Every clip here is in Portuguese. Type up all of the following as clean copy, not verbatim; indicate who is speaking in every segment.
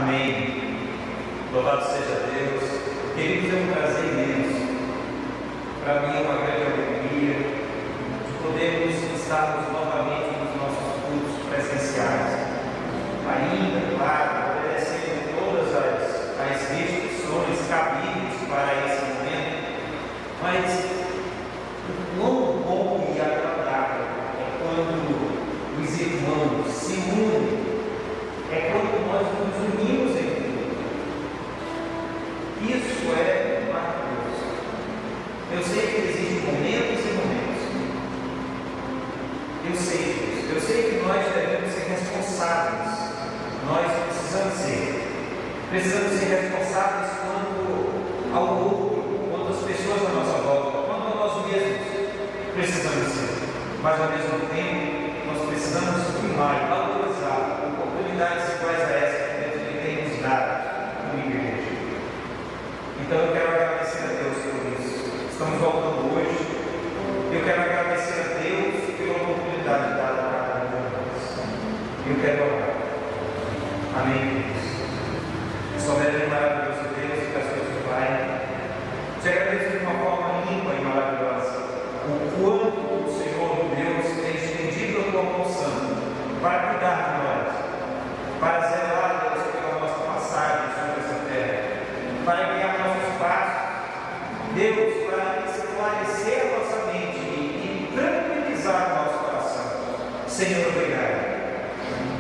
Speaker 1: Amém. Louvado seja Deus. Queridos, é um prazer imenso. Para mim é uma grande alegria de podermos estarmos novamente nos nossos cultos presenciais. Ainda, claro, obedecendo todas as restrições cabíveis para esse momento, mas o quão bom e agradável é quando os irmãos se unem, é quando nós nos unimos em Deus. Isso é maravilhoso. Eu sei que existem momentos e momentos. Eu sei disso. Eu sei que nós devemos ser responsáveis. Nós precisamos ser responsáveis quanto ao outro, quanto às pessoas à nossa volta, quanto a nós mesmos precisamos ser. Mas ao mesmo tempo, nós precisamos primar e valorizar oportunidades iguais a essa que Deus tem nos dado como igreja. Então eu quero agradecer a Deus por isso. Estamos voltando hoje. Eu quero agradecer a Deus pela oportunidade dada a cada um de nós. Eu quero orar. Amém, queridos. Soberano e maravilhoso Deus, e peço ao Pai, te agradeço de uma forma limpa e maravilhosa o quanto o Senhor Deus tem estendido a tua mão santa para cuidar de nós, para zelar, Deus, pela nossa passagem sobre essa terra, para guiar nossos passos, Deus, para esclarecer a nossa mente e tranquilizar o nosso coração. Senhor, obrigado.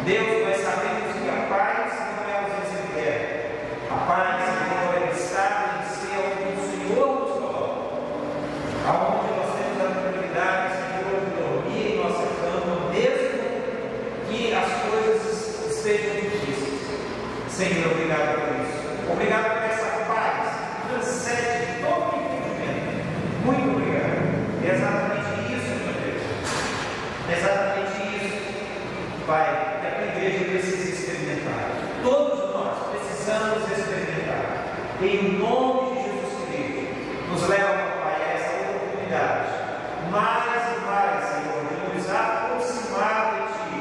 Speaker 1: Deus, nós sabemos que a paz não é ausência de guerra. A paz, Senhor, é estar em ser onde o Senhor nos coloca. Aonde nós temos a tranquilidade, Senhor, de dormir em nossa cama, mesmo que as coisas estejam difíceis. Senhor, obrigado por isso. Obrigado por essa paz que transcende todo entendimento. Muito obrigado. É exatamente isso, meu Deus. É exatamente isso, Pai, que a tua igreja precisa experimentar. Todos nós precisamos experimentar. Em nome de Jesus Cristo, nos leva, Pai, a essa oportunidade, mais e mais, Senhor, de nos aproximar de Ti,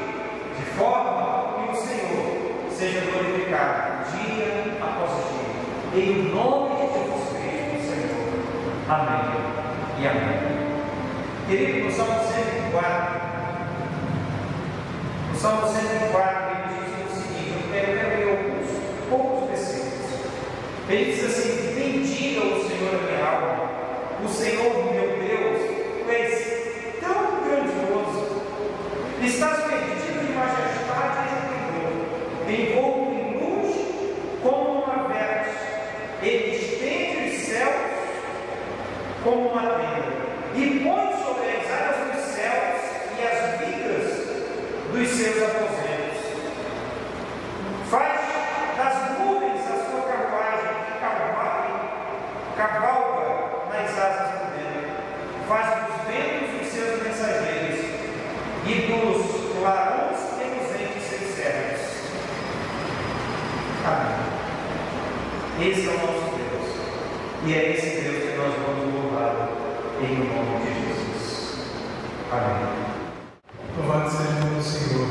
Speaker 1: de forma que o Senhor seja glorificado dia após dia. Em nome de Jesus Cristo, Senhor. Amém e amém. Querido, no Salmo 104, o Salmo 104, ele diz o seguinte, eu quero ler alguns poucos versículos. Ele diz assim: bendiga o Senhor a minha alma, o Senhor meu Deus, tu és tão grandioso, estás perdido em majestade e esplendor, envolto em luz como uma veste, ele estende os céus como uma tenda, e põe sobre as asas dos céus e as vigas dos seus aposentos. Faz das nuvens a sua carruagem e cavalga nas asas do vento. Faz dos ventos os seus mensageiros e dos clarões reluzentes seus servos. Amém. Esse é o nosso Deus. E é esse Deus que nós vamos louvar em nome de Jesus. Amém.
Speaker 2: Louvado seja o Senhor.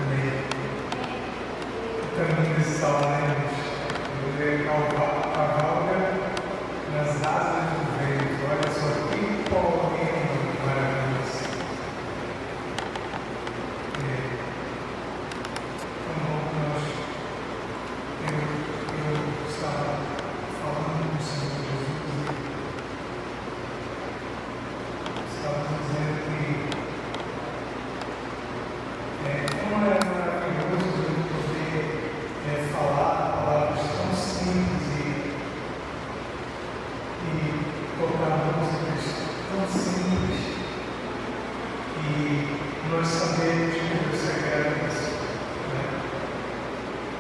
Speaker 2: Amém. O caminho desse salmo, ele cavalga nas asas do vento. Olha só que poema maravilhoso. Eu estava falando do Senhor Jesus, estava dizendo que como é maravilhoso poder falar palavras tão simples e tocar músicas tão simples, e nós sabemos que Deus é grato.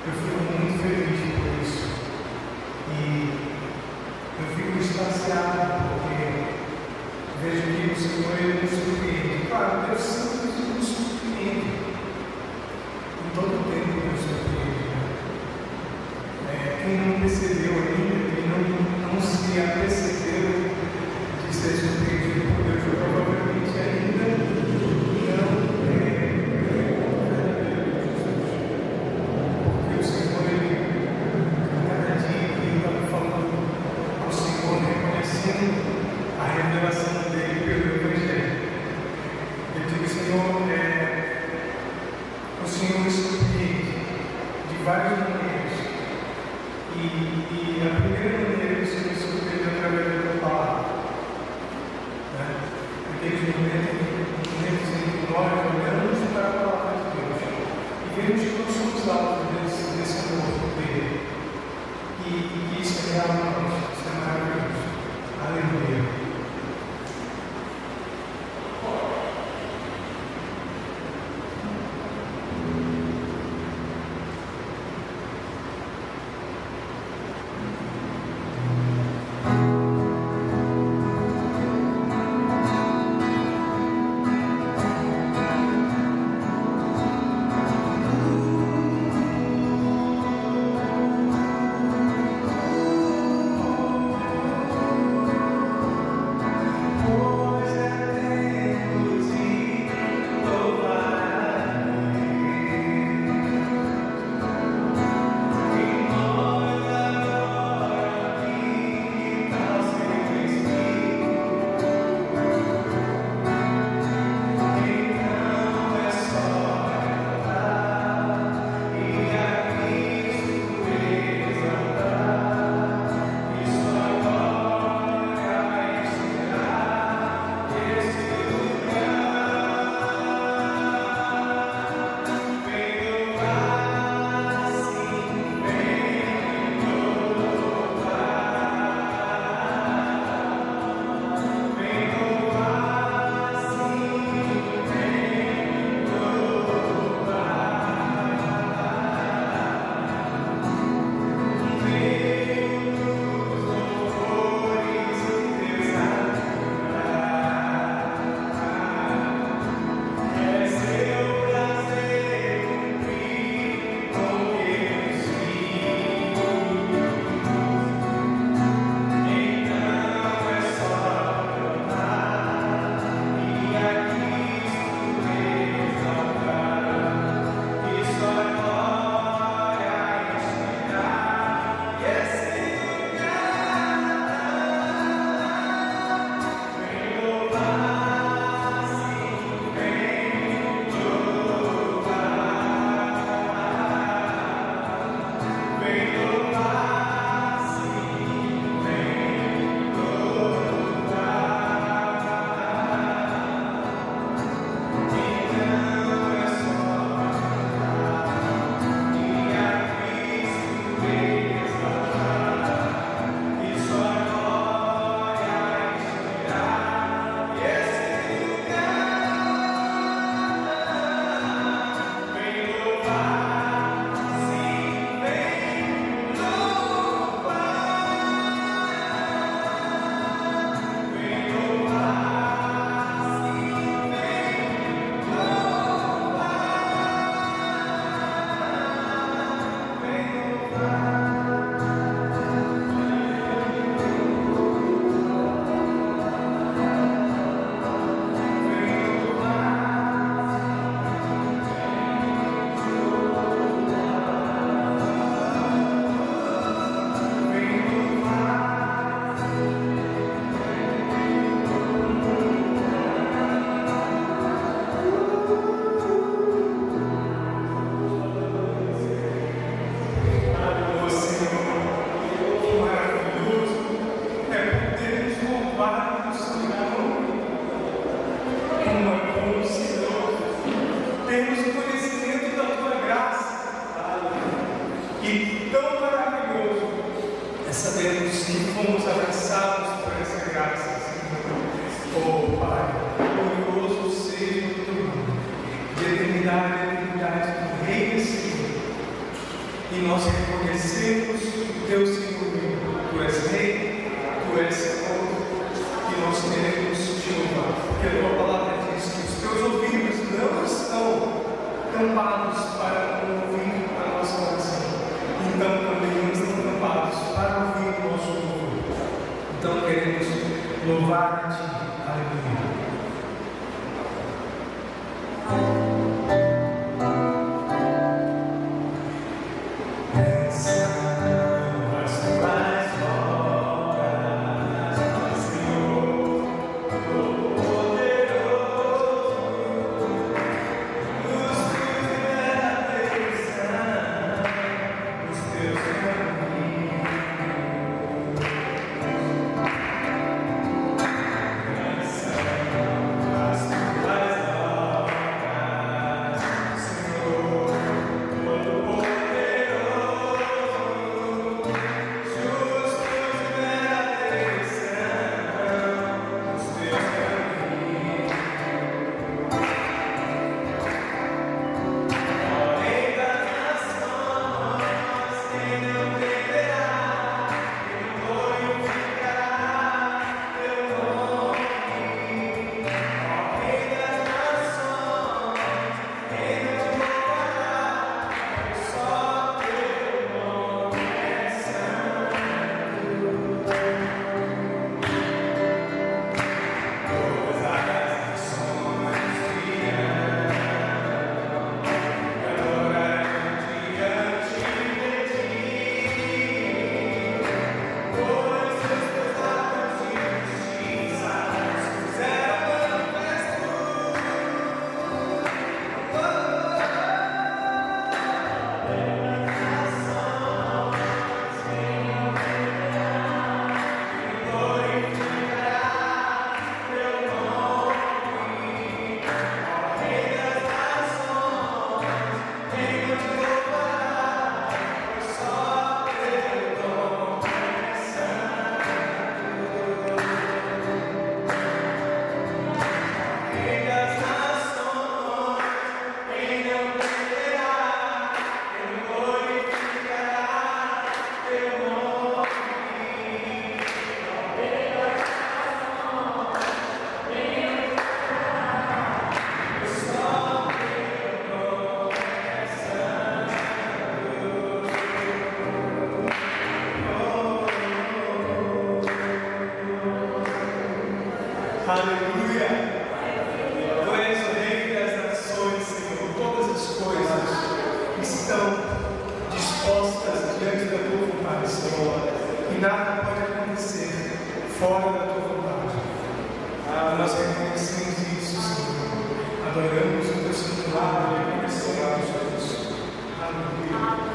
Speaker 2: Eu fico muito feliz por isso, e eu fico extasiado porque vejo que o Senhor ele nos surpreende. Claro, Deus sempre nos surpreende. Todo o tempo Deus surpreende. Quem não percebeu ainda, quem não se apercebeu de ser surpreendido por Deus, provavelmente ainda não porque o Senhor ele tampados para ouvir a nossa oração. Então também estamos tampados para ouvir o nosso louvor. Então queremos louvar a Ti. Aleluia. Aleluia! Tu és o Rei das nações, Senhor. Todas as coisas estão dispostas diante da tua vontade, Senhor. E nada pode acontecer fora da tua vontade. Nós reconhecemos isso, Senhor. Adoramos o teu santo nome e reconhecemos Jesus. Aleluia!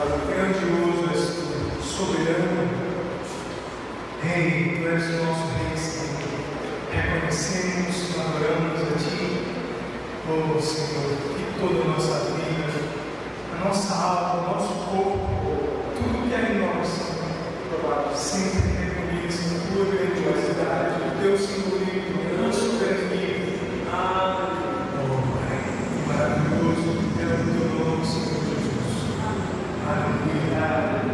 Speaker 2: grandioso és tu, soberano. Rei, tu és o nosso Rei, Senhor. Reconhecemos, adoramos a Ti. Oh, Senhor, que toda a nossa vida, a nossa alma, o nosso corpo, tudo que é em nós, Senhor, sempre reconheça a Tua grandiosidade, o Teu simbolismo, a Tua soberania. Oh, Pai, maravilhoso é o Teu nome, Senhor Jesus. Aleluia.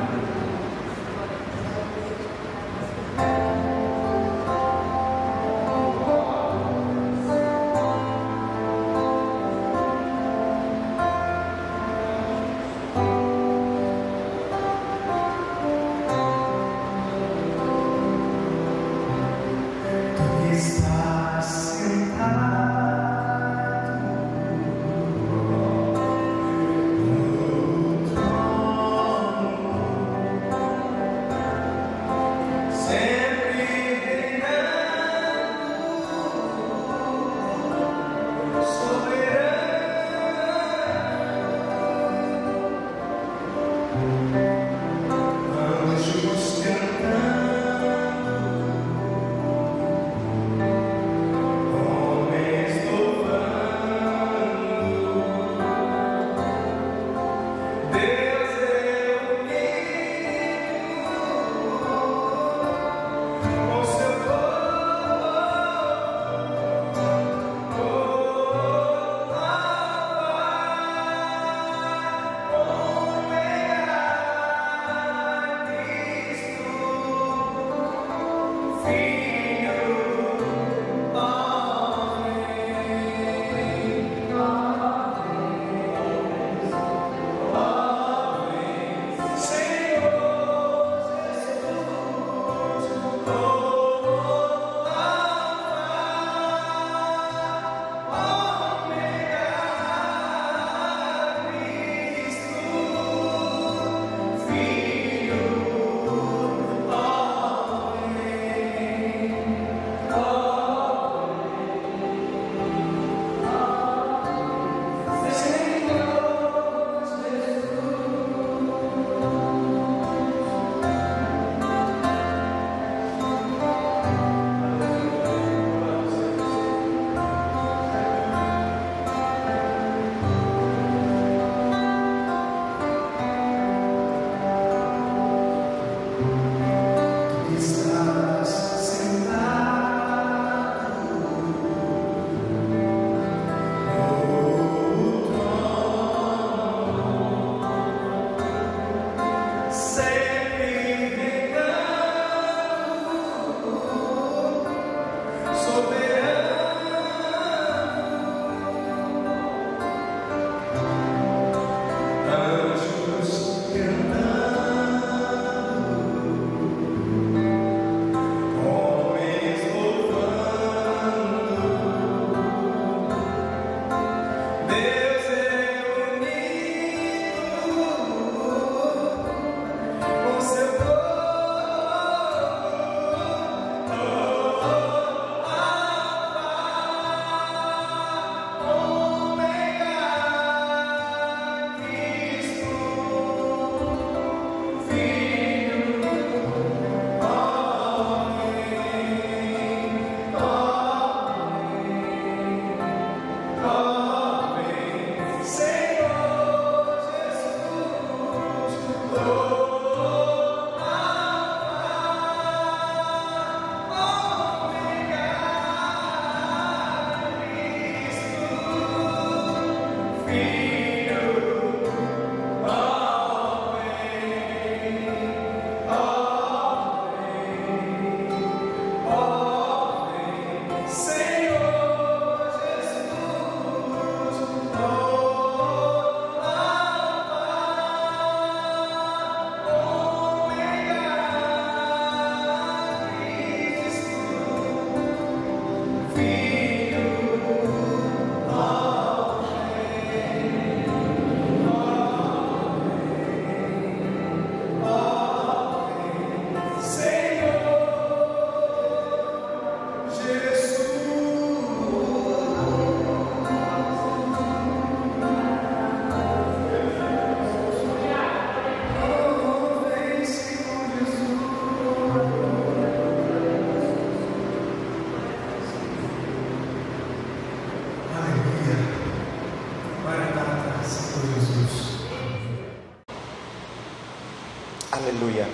Speaker 3: Aleluia.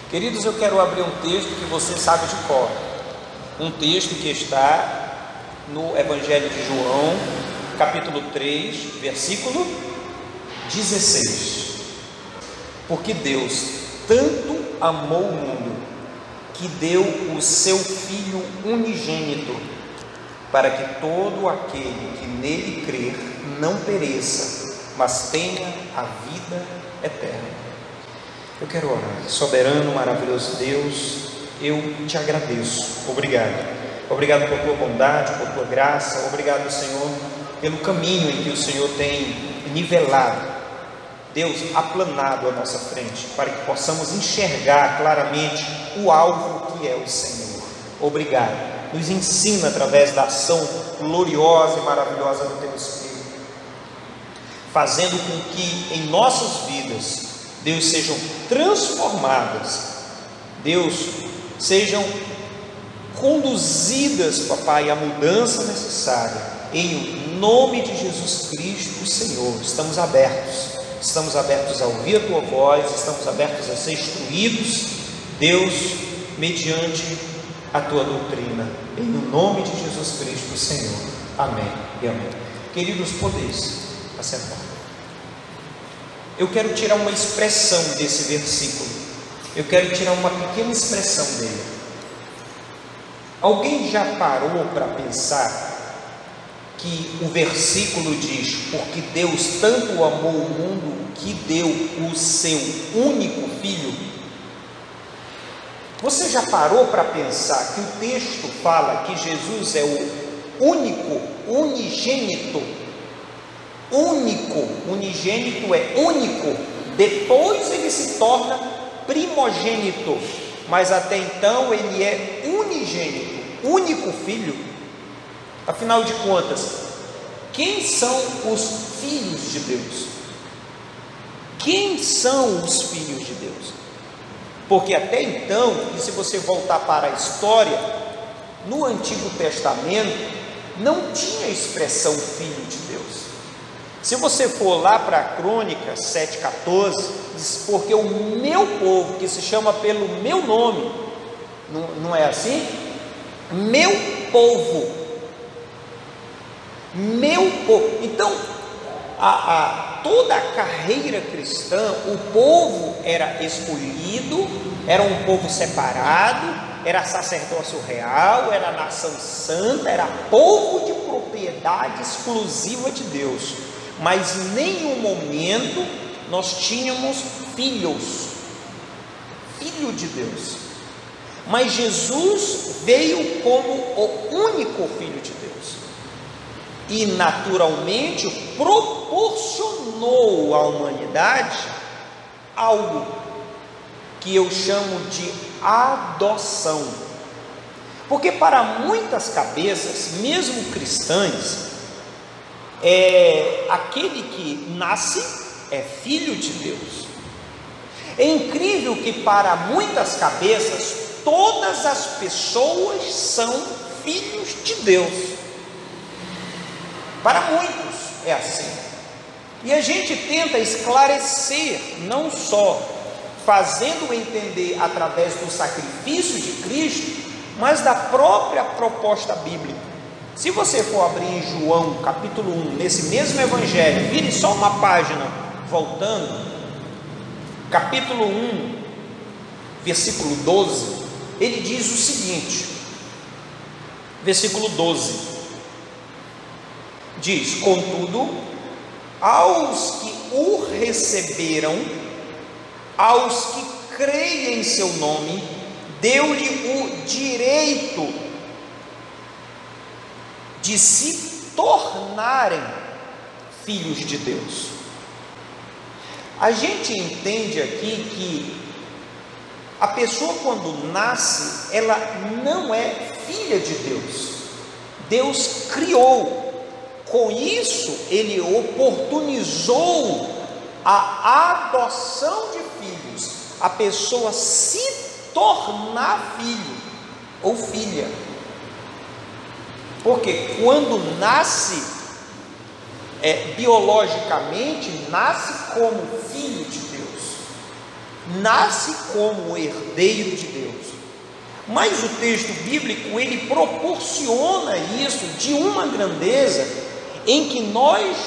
Speaker 3: Queridos, eu quero abrir um texto que você sabe de cor. Um texto que está no Evangelho de João, capítulo 3, versículo 16. Porque Deus tanto amou o mundo, que deu o seu Filho unigênito, para que todo aquele que nele crer não pereça, mas tenha a vida eterna. Eu quero orar. Soberano, maravilhoso Deus, eu te agradeço. Obrigado por tua bondade, por tua graça. Obrigado, Senhor, pelo caminho em que o Senhor tem nivelado, Deus, aplanado à nossa frente, para que possamos enxergar claramente o alvo que é o Senhor. Obrigado. Nos ensina através da ação gloriosa e maravilhosa do teu Espírito, fazendo com que em nossas vidas, Deus, sejam transformadas, Deus, sejam conduzidas, papai, à mudança necessária, em nome de Jesus Cristo, Senhor. Estamos abertos a ouvir a tua voz, estamos abertos a ser instruídos, Deus, mediante a tua doutrina, em nome de Jesus Cristo, Senhor. Amém e amém. Queridos, podeis assentar. Eu quero tirar uma expressão desse versículo. Eu quero tirar uma pequena expressão dele. Alguém já parou para pensar que o versículo diz: porque Deus tanto amou o mundo que deu o seu único filho? Você já parou para pensar que o texto fala que Jesus é o único, unigênito? Unigênito é único, depois ele se torna primogênito, mas até então ele é unigênito, único filho. Afinal de contas, quem são os filhos de Deus? Quem são os filhos de Deus? Porque até então, e se você voltar para a história, no Antigo Testamento não tinha a expressão filho de Deus. Se você for lá para a Crônica 7,14, diz: porque o meu povo, que se chama pelo meu nome, não é assim? Meu povo. Então, toda a carreira cristã, o povo era escolhido, era um povo separado, era sacerdócio real, era nação santa, era povo de propriedade exclusiva de Deus. Mas em nenhum momento nós tínhamos filho de Deus. Mas Jesus veio como o único filho de Deus, e naturalmente proporcionou à humanidade algo que eu chamo de adoção. Porque para muitas cabeças, mesmo cristãs, aquele que nasce é filho de Deus. É incrível que para muitas cabeças, todas as pessoas são filhos de Deus. Para muitos é assim. E a gente tenta esclarecer, não só fazendo entender através do sacrifício de Cristo, mas da própria proposta bíblica. Se você for abrir em João capítulo 1, nesse mesmo evangelho, vire só uma página voltando, capítulo 1, versículo 12, ele diz o seguinte, versículo 12, diz: contudo, aos que o receberam, aos que creem em seu nome, deu-lhe o direito de se tornarem filhos de Deus. A gente entende aqui que a pessoa, quando nasce, ela não é filha de Deus. Deus criou. Com isso, ele oportunizou a adoção de filhos, a pessoa se tornar filho ou filha. Porque quando nasce, biologicamente, nasce como filho de Deus, nasce como herdeiro de Deus. Mas o texto bíblico, ele proporciona isso de uma grandeza em que nós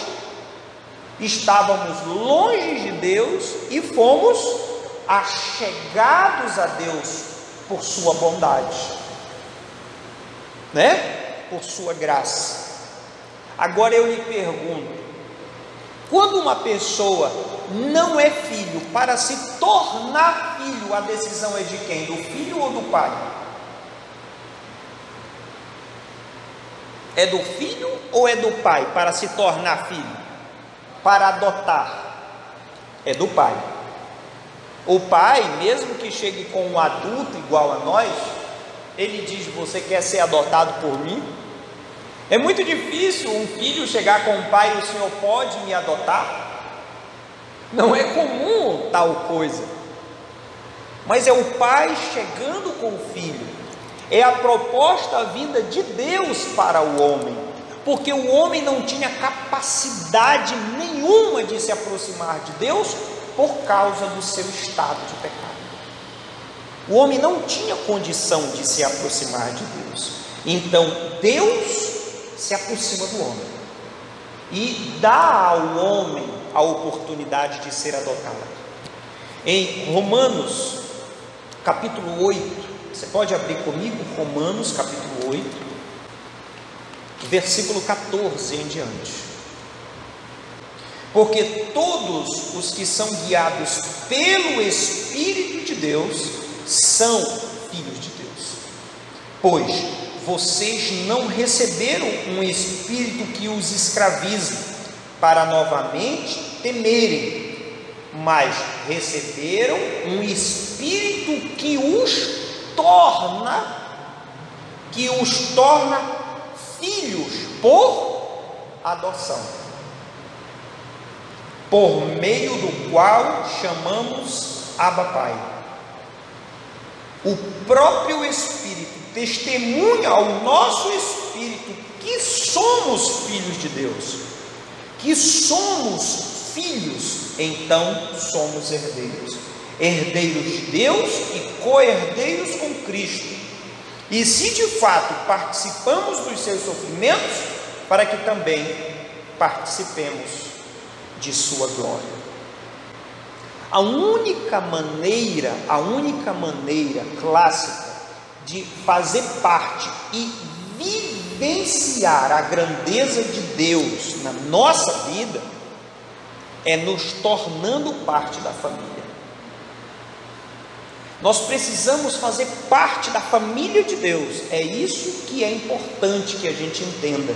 Speaker 3: estávamos longe de Deus e fomos achegados a Deus por sua bondade, né? Por sua graça. Agora eu lhe pergunto, quando uma pessoa não é filho, para se tornar filho, a decisão é de quem? Do filho ou do pai? É do filho ou é do pai para se tornar filho? Para adotar? É do pai. O pai, mesmo que chegue com um adulto igual a nós, ele diz: você quer ser adotado por mim? É muito difícil um filho chegar com o pai: o senhor pode me adotar? Não é comum tal coisa, mas é o pai chegando com o filho, é a proposta vinda de Deus para o homem, porque o homem não tinha capacidade nenhuma de se aproximar de Deus por causa do seu estado de pecado. O homem não tinha condição de se aproximar de Deus, então Deus se aproxima do homem e dá ao homem a oportunidade de ser adotado. Em Romanos capítulo 8, você pode abrir comigo Romanos capítulo 8, versículo 14 em diante. Porque todos os que são guiados pelo Espírito de Deus são filhos de Deus. Pois vocês não receberam um espírito que os escravize para novamente temerem, mas receberam um espírito que os torna filhos por adoção, por meio do qual chamamos Abba Pai. O próprio Espírito testemunha ao nosso espírito que somos filhos de Deus, que somos filhos, então somos herdeiros, herdeiros de Deus e co-herdeiros com Cristo, e se de fato participamos dos seus sofrimentos, para que também participemos de sua glória. A única maneira clássica de fazer parte e vivenciar a grandeza de Deus na nossa vida é nos tornando parte da família. Nós precisamos fazer parte da família de Deus. É isso que é importante que a gente entenda.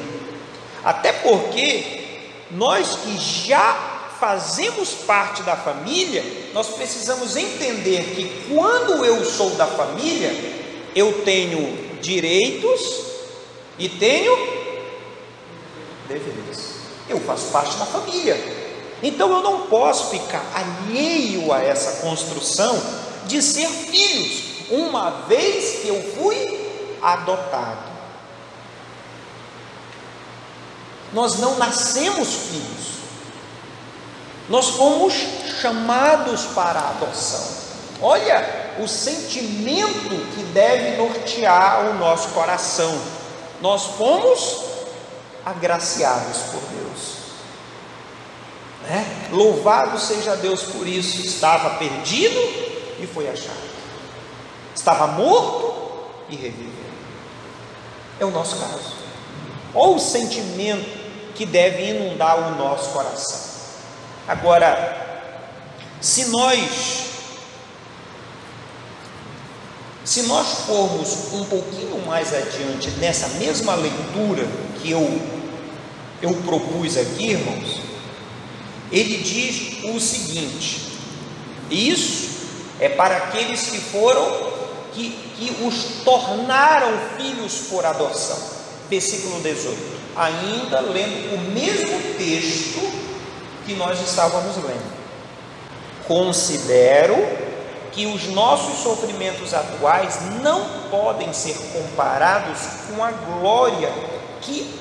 Speaker 3: Até porque nós que já fazemos parte da família, nós precisamos entender que quando eu sou da família, eu tenho direitos e tenho deveres. Eu faço parte da família, então eu não posso ficar alheio a essa construção de ser filhos, uma vez que eu fui adotado. Nós não nascemos filhos, nós fomos chamados para a adoção. Olha o sentimento que deve nortear o nosso coração. Nós fomos agraciados por Deus, né? Louvado seja Deus por isso. Estava perdido e foi achado, estava morto e reviveu. É o nosso caso. Olha o sentimento que deve inundar o nosso coração. Agora, se nós formos um pouquinho mais adiante nessa mesma leitura que eu propus aqui, irmãos, ele diz o seguinte: isso é para aqueles que que os tornaram filhos por adoção. Versículo 18, ainda lendo o mesmo texto que nós estávamos lendo. Considero que os nossos sofrimentos atuais não podem ser comparados com a glória que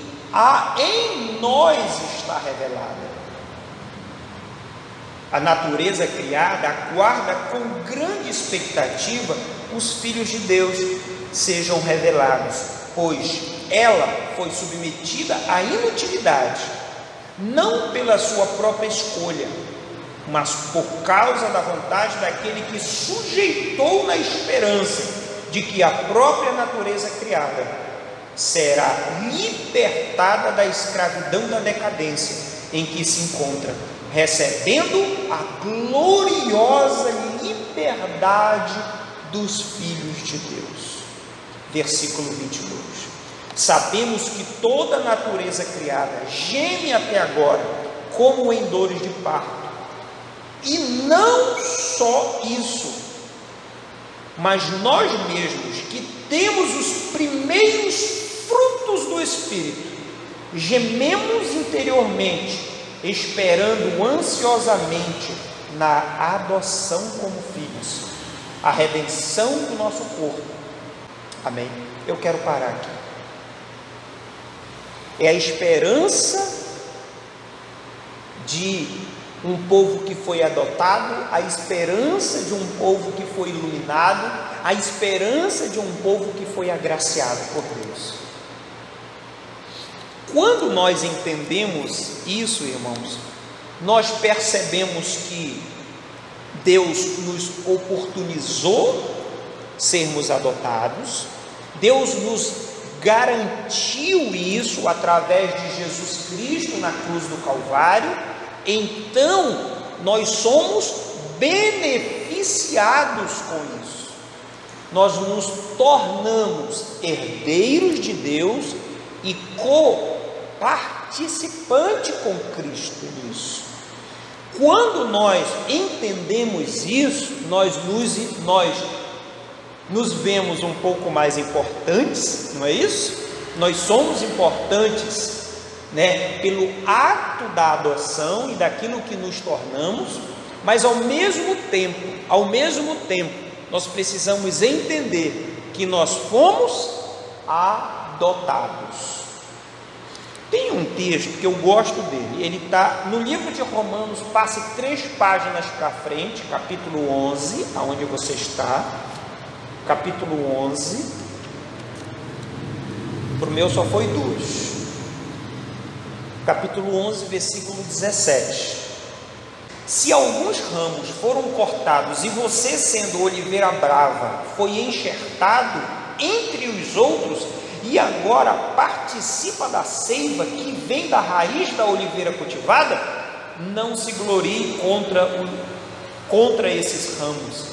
Speaker 3: em nós está revelada. a natureza criada aguarda com grande expectativa os filhos de Deus sejam revelados, pois ela foi submetida à inutilidade, não pela sua própria escolha, mas por causa da vontade daquele que sujeitou na esperança de que a própria natureza criada será libertada da escravidão da decadência em que se encontra, recebendo a gloriosa liberdade dos filhos de Deus. Versículo 22. Sabemos que toda a natureza criada geme até agora, como em dores de parto. E não só isso, mas nós mesmos, que temos os primeiros frutos do Espírito, gememos interiormente, esperando ansiosamente na adoção como filhos, a redenção do nosso corpo. Amém? Eu quero parar aqui. É a esperança de um povo que foi adotado, a esperança de um povo que foi iluminado, a esperança de um povo que foi agraciado por Deus. Quando nós entendemos isso, irmãos, nós percebemos que Deus nos oportunizou sermos adotados, Deus nos garantiu isso através de Jesus Cristo na cruz do Calvário. Então nós somos beneficiados com isso, nós nos tornamos herdeiros de Deus e co-participante com Cristo nisso. Quando nós entendemos isso, nós nos vemos um pouco mais importantes, não é isso? Nós somos importantes, né, pelo ato da adoção e daquilo que nos tornamos, mas ao mesmo tempo, nós precisamos entender que nós fomos adotados. Tem um texto que eu gosto dele, ele está no livro de Romanos, passe 3 páginas para frente, capítulo 11, aonde você está, capítulo 11, para o meu só foi 2, capítulo 11, versículo 17. Se alguns ramos foram cortados e você, sendo oliveira brava, foi enxertado entre os outros e agora participa da seiva que vem da raiz da oliveira cultivada, não se glorie contra esses ramos.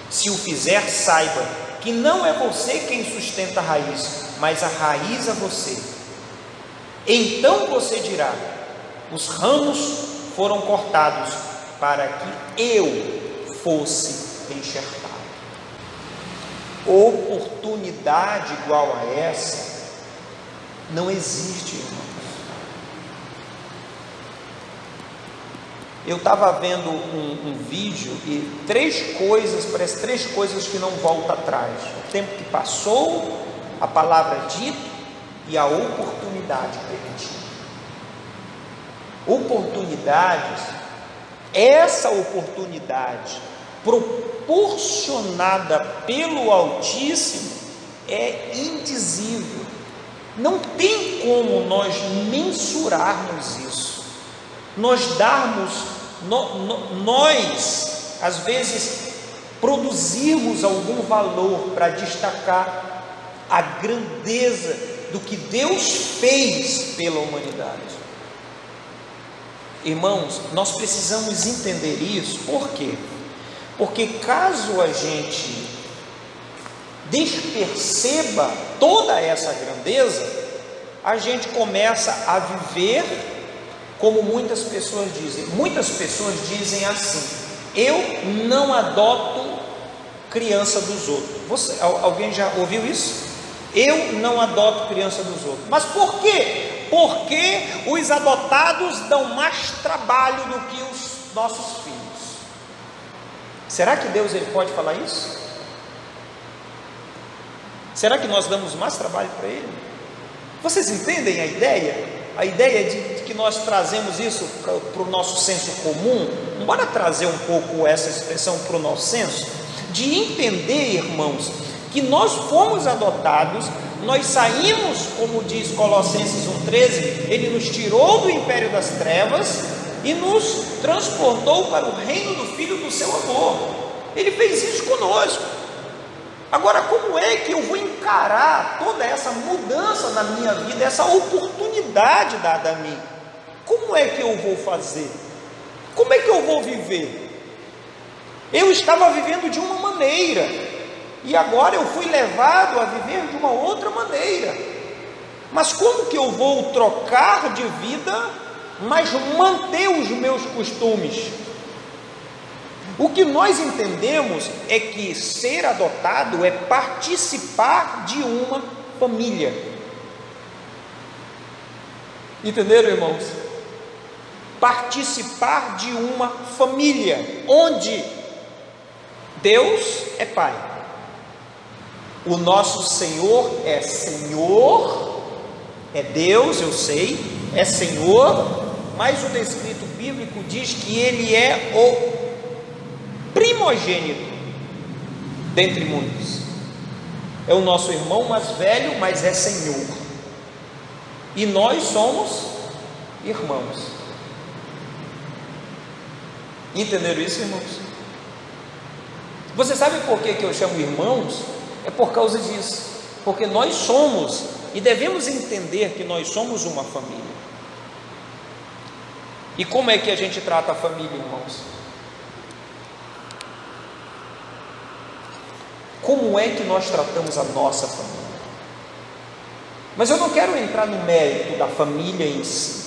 Speaker 3: Se o fizer, saiba que não é você quem sustenta a raiz, mas a raiz é você. Então você dirá: os ramos foram cortados para que eu fosse enxertado. Oportunidade igual a essa não existe, irmãos. Eu estava vendo um vídeo e parece três coisas que não voltam atrás: o tempo que passou, a palavra dita e a oportunidade perdida. Essa oportunidade proporcionada pelo Altíssimo é indizível. Não tem como nós mensurarmos isso. Nós às vezes produzirmos algum valor para destacar a grandeza do que Deus fez pela humanidade. Irmãos, nós precisamos entender isso. Por quê? Porque caso a gente desperceba toda essa grandeza, a gente começa a viver como muitas pessoas dizem. Muitas pessoas dizem assim: eu não adoto criança dos outros. Alguém já ouviu isso? Eu não adoto criança dos outros. Mas por quê? Porque os adotados dão mais trabalho do que os nossos filhos. Será que Deus pode falar isso? Será que nós damos mais trabalho para Ele? Vocês entendem a ideia? a ideia de que nós trazemos isso para o nosso senso comum, bora trazer um pouco essa expressão para o nosso senso, de entender, irmãos, que nós fomos adotados, nós saímos, como diz Colossenses 1,13, Ele nos tirou do império das trevas e nos transportou para o reino do Filho do seu amor. Ele fez isso conosco. Agora, como é que eu vou encarar toda essa mudança na minha vida, essa oportunidade dada a mim? Como é que eu vou fazer? Como é que eu vou viver? Eu estava vivendo de uma maneira, e agora eu fui levado a viver de uma outra maneira. Mas como que eu vou trocar de vida, mas manter os meus costumes? O que nós entendemos é que ser adotado é participar de uma família. Entenderam, irmãos? Participar de uma família, onde Deus é Pai, o nosso Senhor é Senhor, é Deus, eu sei, é Senhor, mas o descrito bíblico diz que Ele é o primogênito dentre muitos, é o nosso irmão mais velho, mas é Senhor, e nós somos irmãos. Entenderam isso, irmãos? Você sabe por que eu chamo irmãos? É por causa disso, porque nós somos, e devemos entender que nós somos uma família. E como é que a gente trata a família, irmãos? Como é que nós tratamos a nossa família? Mas eu não quero entrar no mérito da família em si,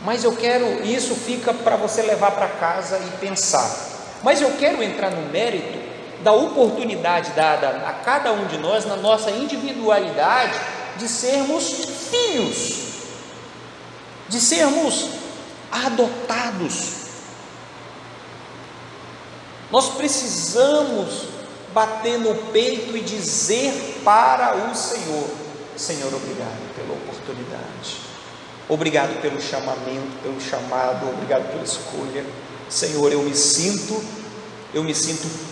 Speaker 3: mas eu quero, isso fica para você levar para casa e pensar, mas eu quero entrar no mérito da oportunidade dada a cada um de nós, na nossa individualidade, de sermos filhos, de sermos adotados. Nós precisamos bater no peito e dizer para o Senhor: Senhor, obrigado pela oportunidade, obrigado pelo chamamento, pelo chamado, obrigado pela escolha. Senhor, eu me sinto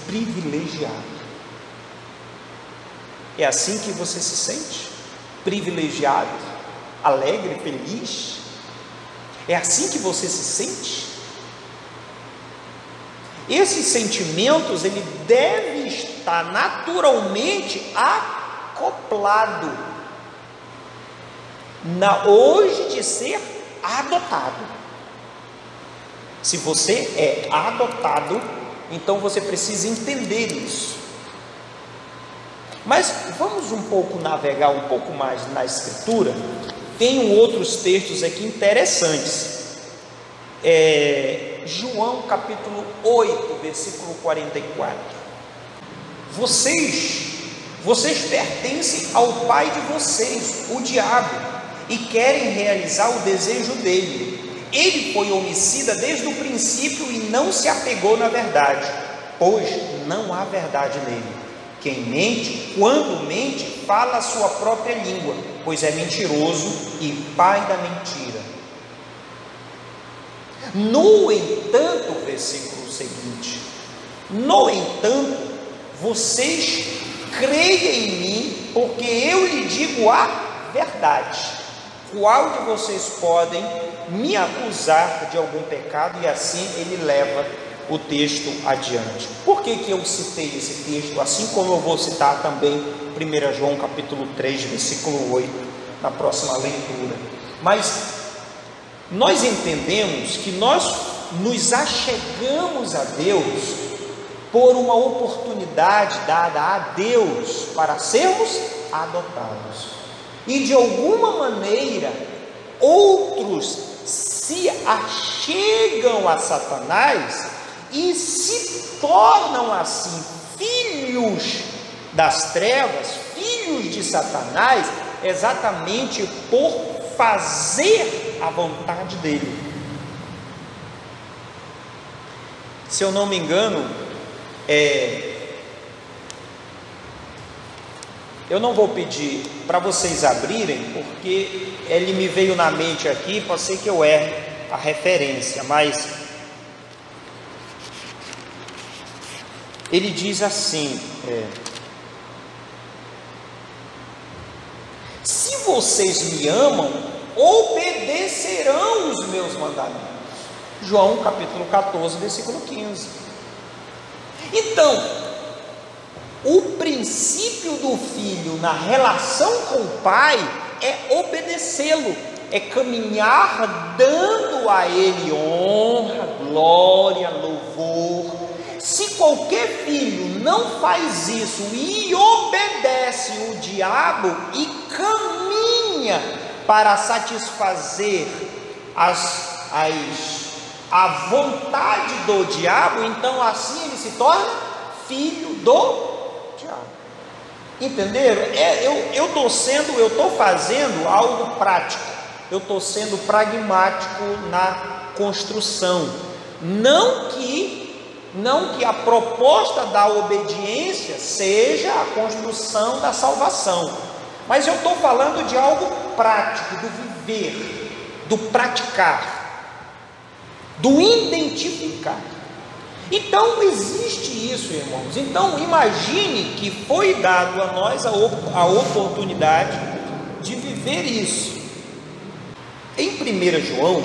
Speaker 3: privilegiado. É assim que você se sente? Privilegiado, alegre, feliz? É assim que você se sente? Esses sentimentos, ele deve estar naturalmente acoplado hoje de ser adotado. Se você é adotado, então você precisa entender isso. Mas vamos navegar um pouco mais na Escritura. Tem outros textos aqui interessantes. João capítulo 8, versículo 44. Vocês pertencem ao pai de vocês, o diabo, e querem realizar o desejo dele. Ele foi homicida desde o princípio e não se apegou na verdade, pois não há verdade nele. Quem mente, quando mente, fala a sua própria língua, pois é mentiroso e pai da mentira. No entanto, versículo seguinte: no entanto, vocês creem em mim, porque eu lhe digo a verdade. Qual de vocês podem me acusar de algum pecado? E assim ele leva o texto adiante. Por que eu citei esse texto? Assim como eu vou citar também 1 João capítulo 3, versículo 8, na próxima leitura. Mas nós entendemos que nós nos achegamos a Deus por uma oportunidade dada a Deus para sermos adotados. E de alguma maneira outros se achegam a Satanás e se tornam assim filhos das trevas, filhos de Satanás, exatamente por fazer a vontade dele. Se eu não me engano, Eu não vou pedir para vocês abrirem, porque ele me veio na mente aqui, pode ser que eu erre a referência, mas ele diz assim: se vocês me amam, obedecerão os meus mandamentos. João capítulo 14, versículo 15. Então, o princípio do filho na relação com o pai é obedecê-lo, é caminhar dando a ele honra, glória, louvor. Se qualquer filho não faz isso e obedece o diabo e caminha para satisfazer a vontade do diabo, então assim ele se torna filho do diabo. Entenderam? Eu estou fazendo algo prático, eu estou sendo pragmático na construção. Não que a proposta da obediência seja a construção da salvação, mas eu estou falando de algo prático, do viver, do praticar, do identificar. Então existe isso, irmãos. Então imagine que foi dado a nós a oportunidade de viver isso. Em 1 João,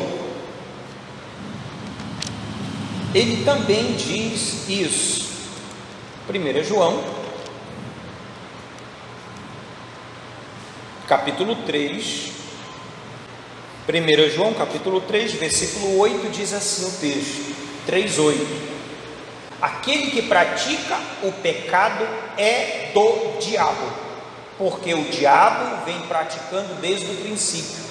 Speaker 3: ele também diz isso. 1 João, capítulo 3. 1 João, capítulo 3, versículo 8, diz assim o texto, 3:8: aquele que pratica o pecado é do diabo, porque o diabo vem praticando desde o princípio.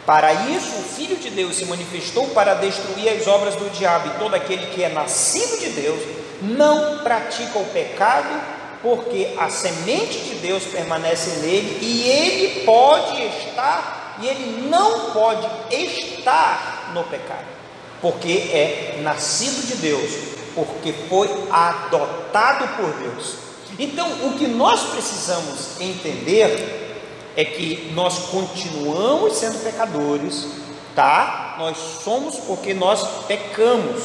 Speaker 3: Para isso o Filho de Deus se manifestou para destruir as obras do diabo, e todo aquele que é nascido de Deus não pratica o pecado, porque a semente de Deus permanece nele, e ele não pode estar no pecado, porque é nascido de Deus, porque foi adotado por Deus. Então o que nós precisamos entender é que nós continuamos sendo pecadores, tá? Nós somos porque nós pecamos,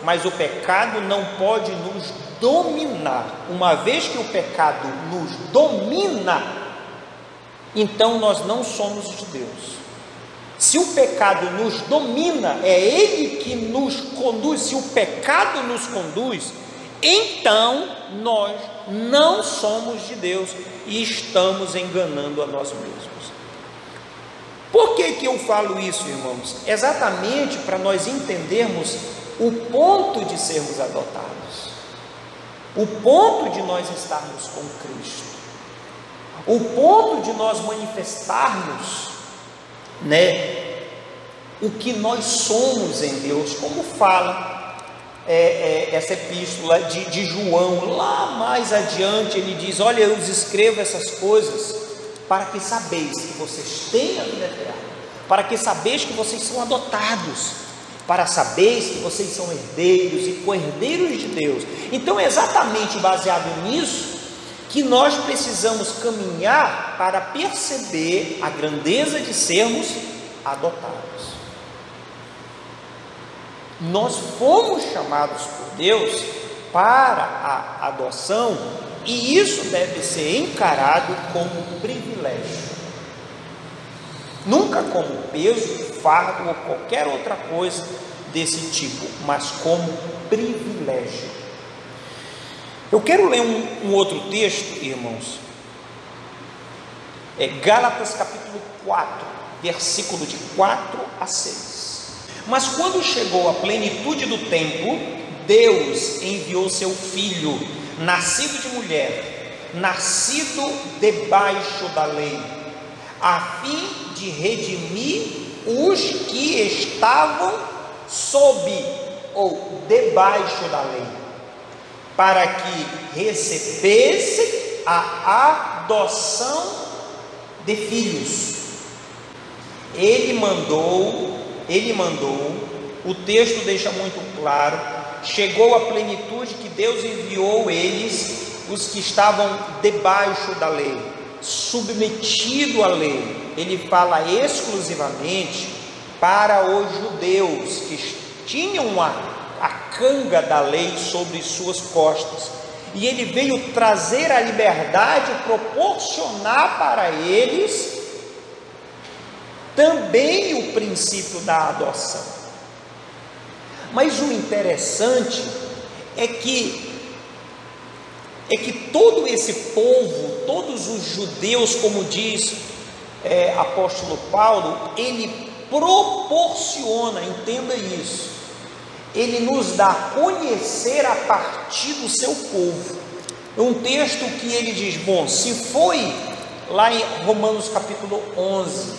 Speaker 3: mas o pecado não pode nos dominar. Uma vez que o pecado nos domina, então nós não somos de Deus. Se o pecado nos domina, é ele que nos conduz. Se o pecado nos conduz, então nós não somos de Deus e estamos enganando a nós mesmos. Por que eu falo isso, irmãos? Exatamente para nós entendermos o ponto de sermos adotados, o ponto de nós estarmos com Cristo, o ponto de nós manifestarmos, o que nós somos em Deus, como fala essa epístola de João, lá mais adiante ele diz: olha, eu vos escrevo essas coisas para que sabeis que vocês têm a vida eterna, para que sabeis que vocês são adotados, para sabeis que vocês são herdeiros e co-herdeiros de Deus. Então é exatamente baseado nisso que nós precisamos caminhar para perceber a grandeza de sermos adotados. Nós fomos chamados por Deus para a adoção, e isso deve ser encarado como privilégio, nunca como peso, fardo ou qualquer outra coisa desse tipo, mas como privilégio. Eu quero ler um outro texto, irmãos, Gálatas capítulo 4, versículo de 4 a 6. Mas quando chegou a plenitude do tempo, Deus enviou seu Filho, nascido de mulher, nascido debaixo da lei, a fim de redimir os que estavam sob ou debaixo da lei, para que recebessem a adoção de filhos. Ele mandou, o texto deixa muito claro, chegou a plenitude que Deus enviou eles os que estavam debaixo da lei, submetido à lei. Ele fala exclusivamente para os judeus que tinham a canga da lei sobre suas costas, e ele veio trazer a liberdade, proporcionar para eles também o princípio da adoção. Mas o interessante é que todo esse povo, todos os judeus, como diz apóstolo Paulo, ele proporciona, entenda isso, ele nos dá a conhecer a partir do seu povo. É um texto que ele diz, bom, se foi lá em Romanos capítulo 11,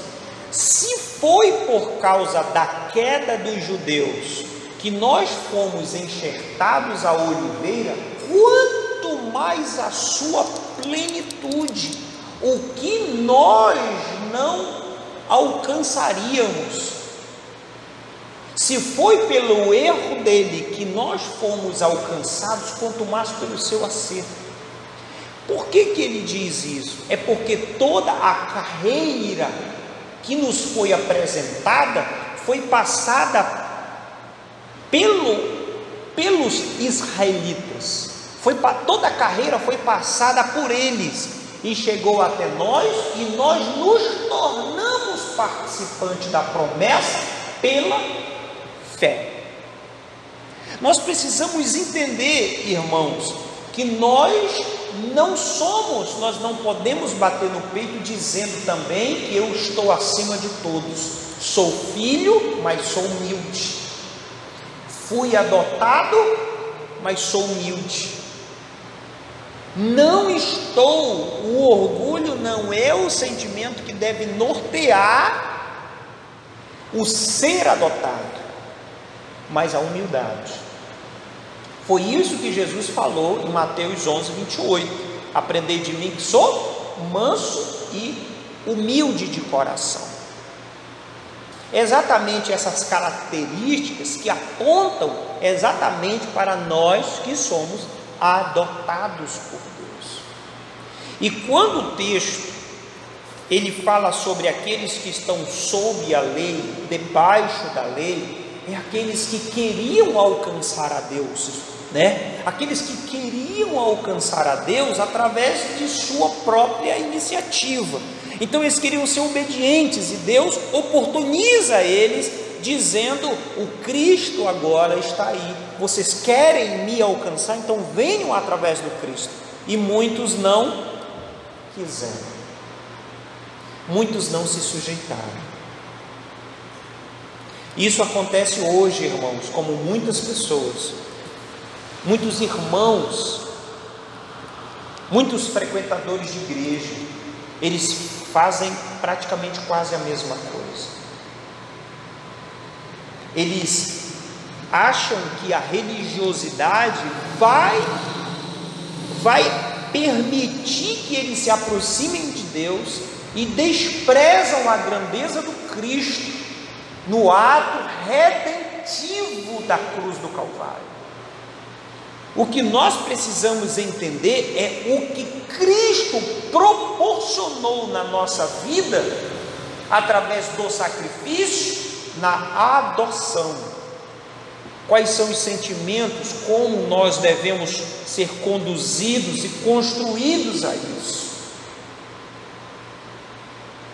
Speaker 3: se foi por causa da queda dos judeus que nós fomos enxertados à oliveira, quanto mais a sua plenitude, o que nós não alcançaríamos. Se foi pelo erro dele que nós fomos alcançados, quanto mais pelo seu acerto. Por que ele diz isso? É porque toda a carreira que nos foi apresentada foi passada pelos israelitas. Toda a carreira foi passada por eles e chegou até nós, e nós nos tornamos participantes da promessa pela fé. Nós precisamos entender, irmãos, que nós não podemos bater no peito dizendo também que eu estou acima de todos. Sou filho, mas sou humilde. Fui adotado, mas sou humilde. Não estou, o orgulho não é o sentimento que deve nortear o ser adotado, mas a humildade. Foi isso que Jesus falou em Mateus 11, 28. Aprendei de mim que sou manso e humilde de coração. Exatamente essas características que apontam exatamente para nós que somos adotados por Deus. E quando o texto ele fala sobre aqueles que estão sob a lei, debaixo da lei, é aqueles que queriam alcançar a Deus, né? Aqueles que queriam alcançar a Deus através de sua própria iniciativa. Então eles queriam ser obedientes, e Deus oportuniza eles, dizendo: o Cristo agora está aí, vocês querem me alcançar, então venham através do Cristo. E muitos não quiseram, muitos não se sujeitaram. Isso acontece hoje, irmãos, como muitas pessoas, muitos irmãos, muitos frequentadores de igreja, eles fazem praticamente quase a mesma coisa. Eles acham que a religiosidade vai permitir que eles se aproximem de Deus, e desprezam a grandeza do Cristo no ato redentivo da cruz do Calvário. O que nós precisamos entender é o que Cristo proporcionou na nossa vida através do sacrifício, na adoção. Quais são os sentimentos, como nós devemos ser conduzidos e construídos a isso.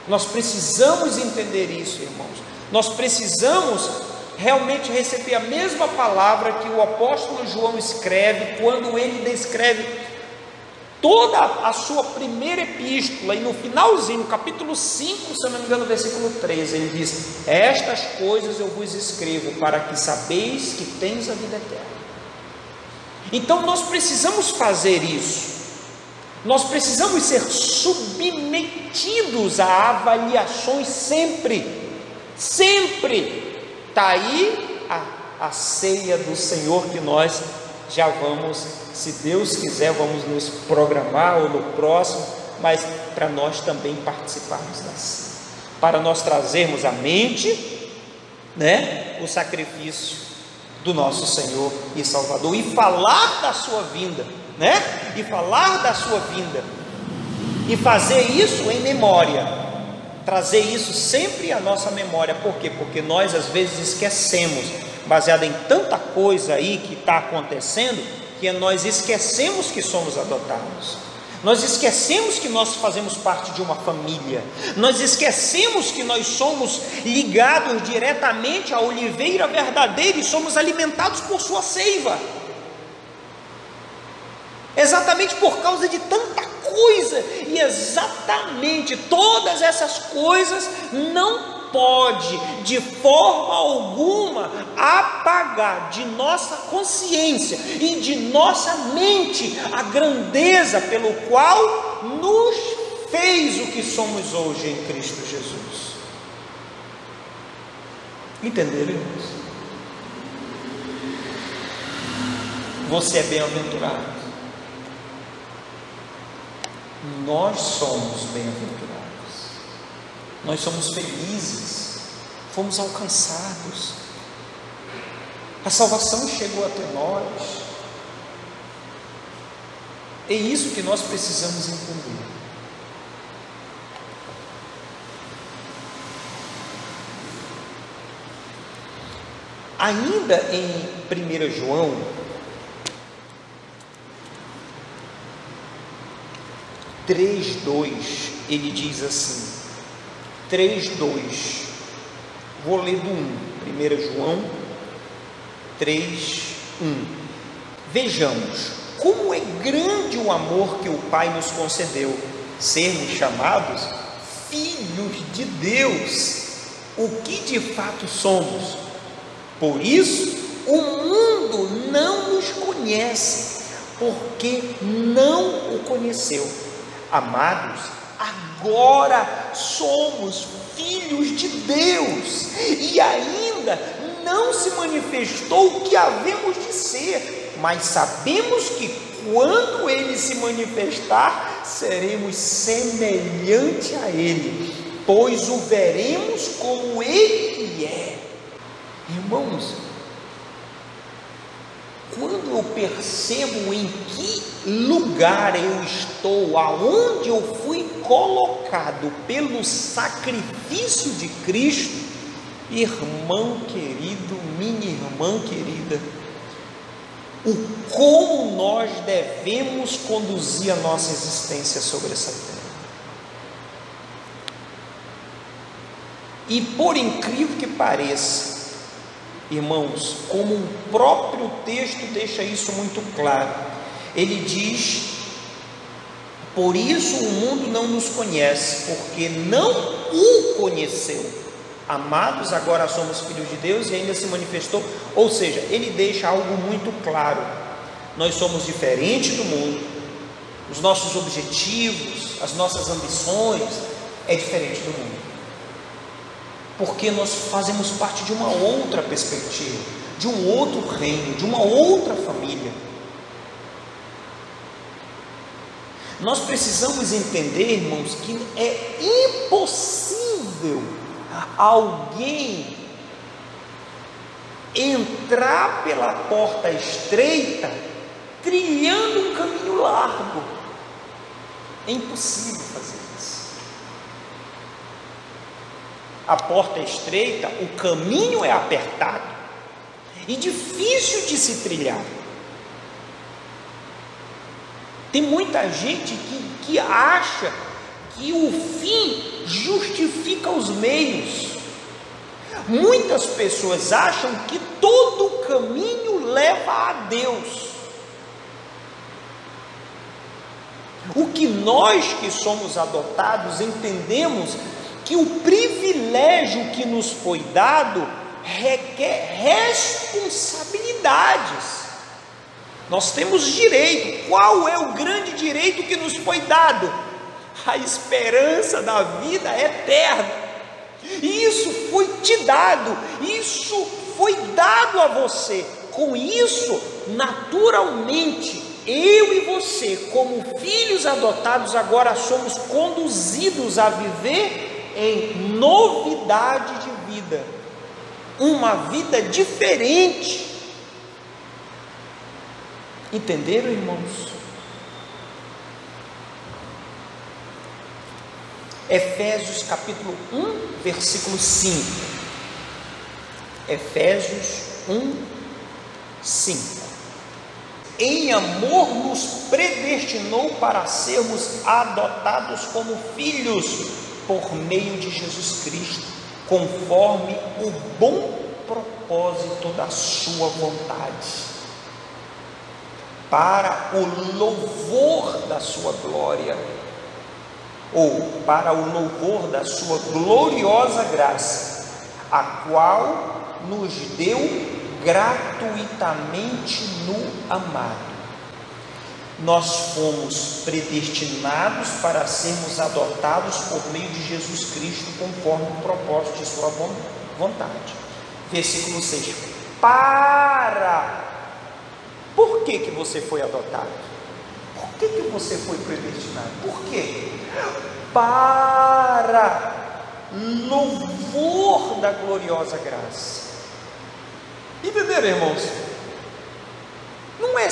Speaker 3: Nós precisamos entender isso, irmãos. Nós precisamos realmente receber a mesma palavra que o apóstolo João escreve, quando ele descreve toda a sua primeira epístola, e no finalzinho, capítulo 5, se eu não me engano, versículo 13, ele diz: estas coisas eu vos escrevo para que sabeis que tens a vida eterna. Então nós precisamos fazer isso. Nós precisamos ser submetidos a avaliações sempre. Está aí a ceia do Senhor, que nós já vamos, se Deus quiser, vamos nos programar ou no próximo, mas para nós também participarmos da ceia, para nós trazermos à mente, né, o sacrifício do nosso Senhor e Salvador, e falar da sua vinda né? E falar da sua vinda, e fazer isso em memória, trazer isso sempre à nossa memória. Por quê? Porque nós às vezes esquecemos, baseado em tanta coisa aí que está acontecendo, que nós esquecemos que somos adotados, nós esquecemos que nós fazemos parte de uma família, nós esquecemos que nós somos ligados diretamente à oliveira verdadeira e somos alimentados por sua seiva. Exatamente por causa de tanta coisa, e exatamente todas essas coisas não pode de forma alguma apagar de nossa consciência e de nossa mente a grandeza pelo qual nos fez o que somos hoje em Cristo Jesus. Entenderam, irmãos? Você é bem-aventurado. Nós somos bem-aventurados. Nós somos felizes, fomos alcançados, a salvação chegou até nós. É isso que nós precisamos entender. Ainda em 1 João, ele diz assim, 3:2, vou ler do 1 João 3:1. Vejamos como é grande o amor que o Pai nos concedeu, sermos chamados filhos de Deus, o que de fato somos. Por isso o mundo não nos conhece, porque não o conheceu. Amados, agora somos filhos de Deus, e ainda não se manifestou o que havemos de ser, mas sabemos que quando Ele se manifestar, seremos semelhante a Ele, pois o veremos como Ele é. Irmãos, quando eu percebo em que lugar eu estou, aonde eu fui colocado pelo sacrifício de Cristo, irmão querido, minha irmã querida, o como nós devemos conduzir a nossa existência sobre essa terra. E por incrível que pareça, irmãos, como o próprio texto deixa isso muito claro, ele diz: por isso o mundo não nos conhece, porque não o conheceu. Amados, agora somos filhos de Deus e ainda se manifestou. Ou seja, ele deixa algo muito claro: nós somos diferentes do mundo, os nossos objetivos, as nossas ambições é diferente do mundo, porque nós fazemos parte de uma outra perspectiva, de um outro reino, de uma outra família. Nós precisamos entender, irmãos, que é impossível alguém entrar pela porta estreita trilhando um caminho largo. É impossível fazer isso. A porta é estreita, o caminho é apertado e difícil de se trilhar. Tem muita gente que acha que o fim justifica os meios. Muitas pessoas acham que todo caminho leva a Deus. O que nós que somos adotados entendemos que o privilégio que nos foi dado requer responsabilidades. Nós temos direito. Qual é o grande direito que nos foi dado? A esperança da vida eterna. Isso foi te dado, isso foi dado a você. Com isso, naturalmente, eu e você, como filhos adotados, agora somos conduzidos a viver em novidade de vida, uma vida diferente. Entenderam, irmãos? Efésios capítulo 1, versículo 5. Efésios 1, 5. Em amor nos predestinou para sermos adotados como filhos por meio de Jesus Cristo, conforme o bom propósito da sua vontade, para o louvor da sua glória, ou para o louvor da sua gloriosa graça, a qual nos deu gratuitamente no amado. Nós fomos predestinados para sermos adotados por meio de Jesus Cristo, conforme o propósito de sua vontade. Versículo 6. Por que você foi adotado? Por que você foi predestinado? Por quê? Para louvor da gloriosa graça. Entenderam, irmãos? Não é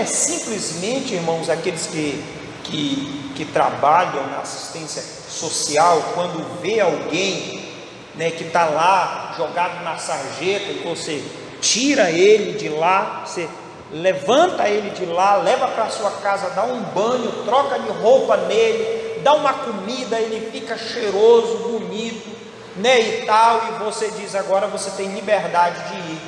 Speaker 3: simplesmente, irmãos, aqueles que trabalham na assistência social, quando vê alguém, né, que está lá jogado na sarjeta, e você tira ele de lá, você levanta ele de lá, leva para sua casa, dá um banho, troca de roupa nele, dá uma comida, ele fica cheiroso, bonito, né, e tal, e você diz: agora você tem liberdade de ir.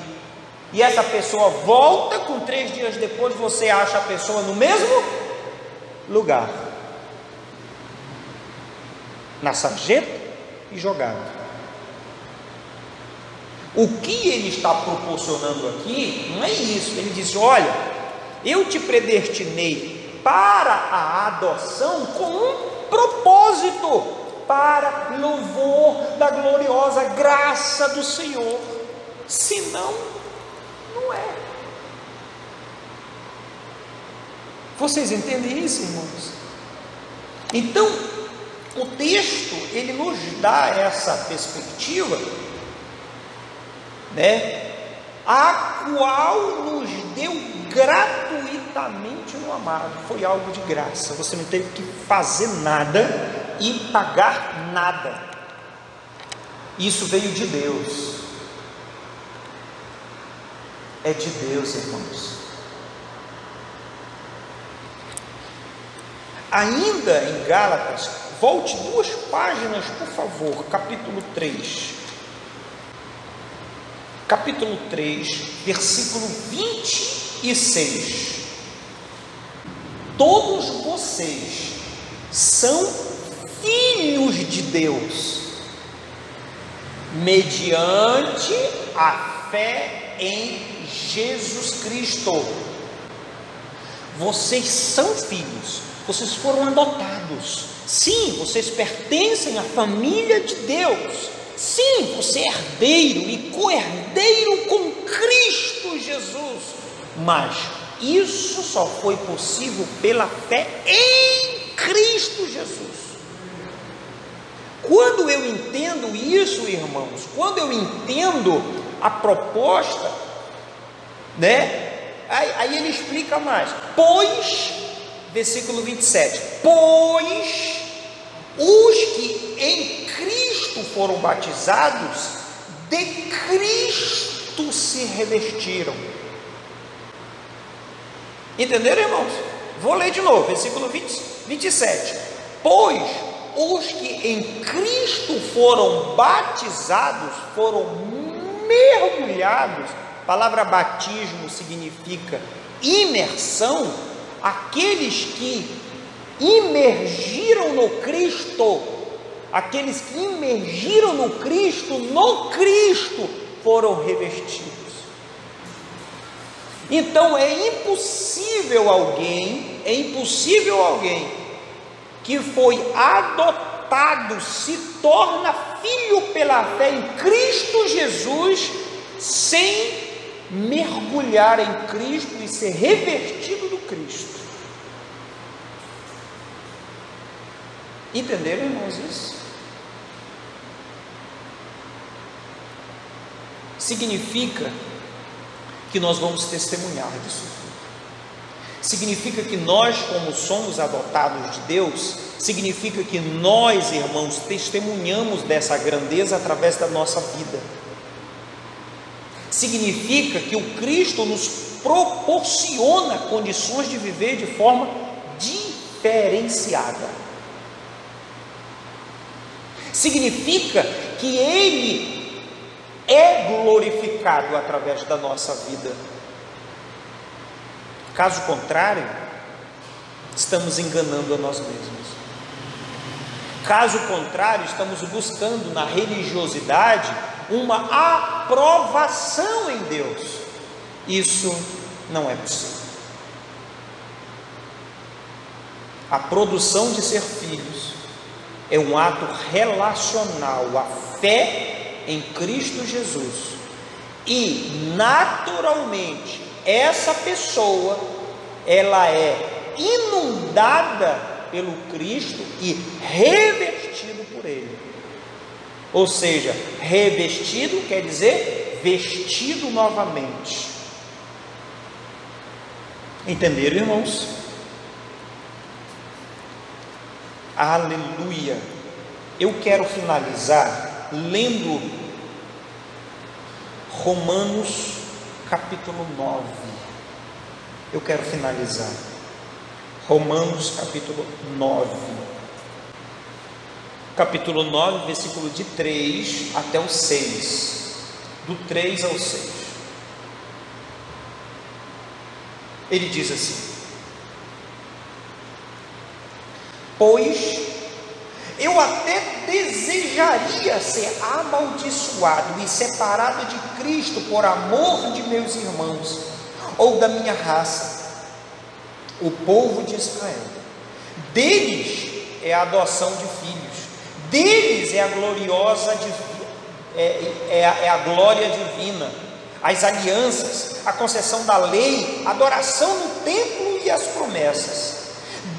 Speaker 3: E essa pessoa volta, com 3 dias depois você acha a pessoa no mesmo lugar, na sarjeta e jogado. O que ele está proporcionando aqui não é isso. Ele diz: olha, eu te predestinei para a adoção com um propósito, para louvor da gloriosa graça do Senhor. Senão, não é. Vocês entendem isso, irmãos? Então, o texto, ele nos dá essa perspectiva, né, a qual nos deu gratuitamente no amado. Foi algo de graça, você não teve que fazer nada e pagar nada. Isso veio de Deus. É de Deus, irmãos. Ainda em Gálatas, volte 2 páginas, por favor, capítulo 3. Capítulo 3, versículo 26. Todos vocês são filhos de Deus, mediante a fé em Jesus Cristo. Vocês são filhos, vocês foram adotados. Sim, vocês pertencem à família de Deus. Sim, você é herdeiro e co-herdeiro com Cristo Jesus. Mas isso só foi possível pela fé em Cristo Jesus. Quando eu entendo isso, irmãos, quando eu entendo a proposta, né? Aí ele explica mais. Pois, versículo 27, pois os que em Cristo foram batizados, de Cristo se revestiram. Entenderam, irmãos? Vou ler de novo, versículo 27. Pois os que em Cristo foram batizados, foram mergulhados. A palavra batismo significa imersão. Aqueles que imergiram no Cristo, aqueles que imergiram no Cristo foram revestidos. Então é impossível alguém que foi adotado se torna filho pela fé em Cristo Jesus sem mergulhar em Cristo e ser revestido do Cristo. Entenderam, irmãos, isso? Significa que nós vamos testemunhar disso tudo. significa que nós, como somos adotados de Deus, significa que nós, irmãos, testemunhamos dessa grandeza através da nossa vida. Significa que o Cristo nos proporciona condições de viver de forma diferenciada. Significa que Ele é glorificado através da nossa vida. Caso contrário, estamos enganando a nós mesmos. Caso contrário, estamos buscando na religiosidade uma aprovação em Deus. Isso não é possível. A produção de ser filhos é um ato relacional, a fé em Cristo Jesus, e naturalmente essa pessoa, ela é inundada pelo Cristo e revestido por Ele. Ou seja, revestido quer dizer vestido novamente. Entenderam, irmãos? Aleluia! Eu quero finalizar lendo Romanos capítulo 9. Eu quero finalizar Romanos capítulo 9. Capítulo 9, versículo de 3 até o 6. Do 3 ao 6. Ele diz assim: pois eu até desejaria ser amaldiçoado e separado de Cristo por amor de meus irmãos, ou da minha raça, o povo de Israel. Deles é a adoção de filhos, deles é a gloriosa é a glória divina, as alianças, a concessão da lei, a adoração no templo e as promessas.